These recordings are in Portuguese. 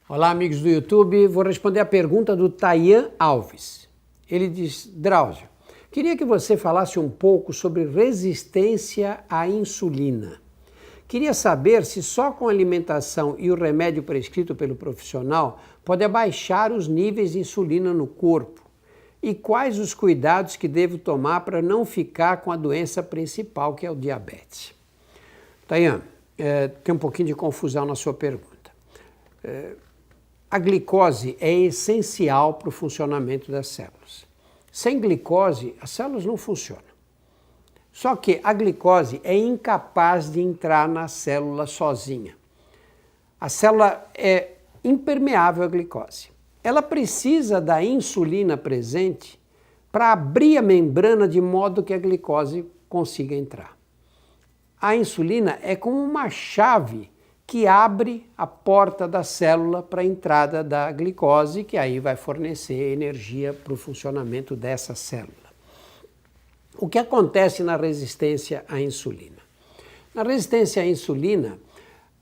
Olá, amigos do YouTube. Vou responder a pergunta do Tayan Alves. Ele diz: Drauzio, queria que você falasse um pouco sobre resistência à insulina. Queria saber se só com alimentação e o remédio prescrito pelo profissional pode abaixar os níveis de insulina no corpo e quais os cuidados que devo tomar para não ficar com a doença principal, que é o diabetes. Tayan, tem um pouquinho de confusão na sua pergunta. A glicose é essencial para o funcionamento das células. Sem glicose, as células não funcionam. Só que a glicose é incapaz de entrar na célula sozinha. A célula é impermeável à glicose. Ela precisa da insulina presente para abrir a membrana de modo que a glicose consiga entrar. A insulina é como uma chave que abre a porta da célula para a entrada da glicose, que aí vai fornecer energia para o funcionamento dessa célula. O que acontece na resistência à insulina? Na resistência à insulina,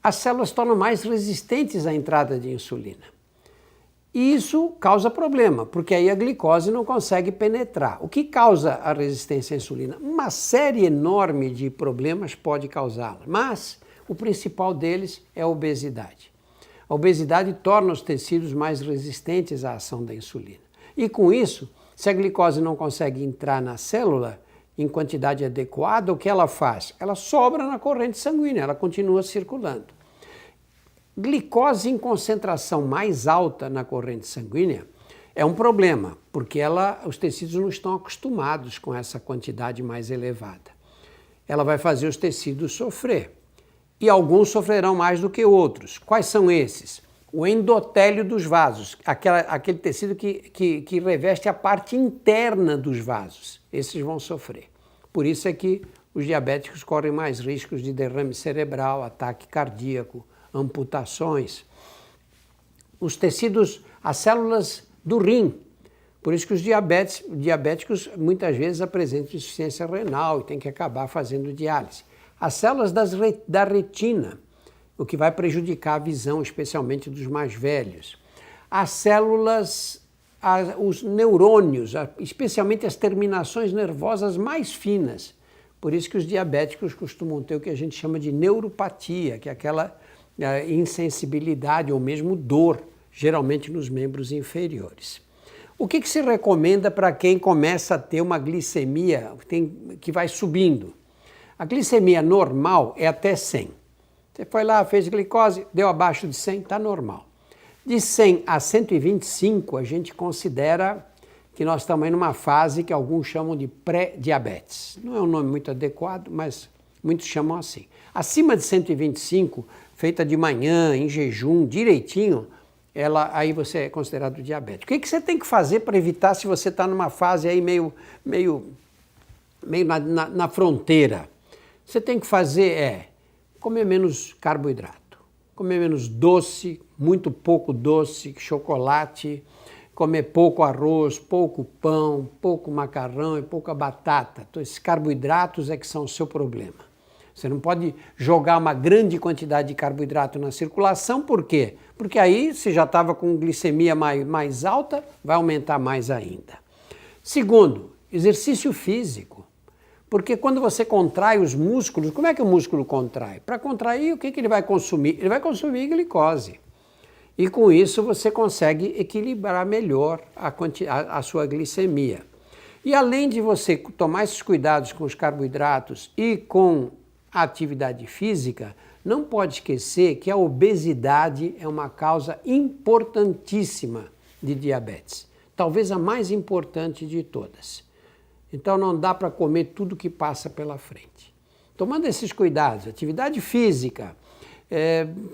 as células se tornam mais resistentes à entrada de insulina. E isso causa problema, porque aí a glicose não consegue penetrar. O que causa a resistência à insulina? Uma série enorme de problemas pode causá-la, mas o principal deles é a obesidade. A obesidade torna os tecidos mais resistentes à ação da insulina. E com isso, se a glicose não consegue entrar na célula em quantidade adequada, o que ela faz? Ela sobra na corrente sanguínea, ela continua circulando. Glicose em concentração mais alta na corrente sanguínea é um problema, porque os tecidos não estão acostumados com essa quantidade mais elevada. Ela vai fazer os tecidos sofrer. E alguns sofrerão mais do que outros. Quais são esses? O endotélio dos vasos, aquele tecido que reveste a parte interna dos vasos. Esses vão sofrer. Por isso é que os diabéticos correm mais riscos de derrame cerebral, ataque cardíaco, amputações. Os tecidos, as células do rim. Por isso que os diabéticos muitas vezes apresentam insuficiência renal e tem que acabar fazendo diálise. As células da retina, o que vai prejudicar a visão, especialmente dos mais velhos. As células, os neurônios, especialmente as terminações nervosas mais finas. Por isso que os diabéticos costumam ter o que a gente chama de neuropatia, que é aquela insensibilidade ou mesmo dor, geralmente nos membros inferiores. O que se recomenda para quem começa a ter uma glicemia que vai subindo? A glicemia normal é até 100. Você foi lá, fez glicose, deu abaixo de 100, está normal. De 100 a 125, a gente considera que nós estamos em uma fase que alguns chamam de pré-diabetes. Não é um nome muito adequado, mas muitos chamam assim. Acima de 125, feita de manhã, em jejum, direitinho, aí você é considerado diabético. O que você tem que fazer para evitar, se você está numa fase aí meio na fronteira? Você tem que fazer comer menos carboidrato, comer menos doce, muito pouco doce, chocolate, comer pouco arroz, pouco pão, pouco macarrão e pouca batata. Então, esses carboidratos é que são o seu problema. Você não pode jogar uma grande quantidade de carboidrato na circulação, por quê? Porque aí você já estava com glicemia mais alta, vai aumentar mais ainda. Segundo, exercício físico. Porque quando você contrai os músculos, como é que o músculo contrai? Para contrair, o que ele vai consumir? Ele vai consumir glicose. E com isso você consegue equilibrar melhor a sua glicemia. E além de você tomar esses cuidados com os carboidratos e com a atividade física, não pode esquecer que a obesidade é uma causa importantíssima de diabetes. Talvez a mais importante de todas. Então não dá para comer tudo que passa pela frente. Tomando esses cuidados, atividade física,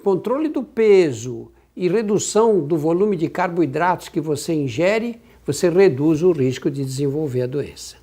controle do peso e redução do volume de carboidratos que você ingere, você reduz o risco de desenvolver a doença.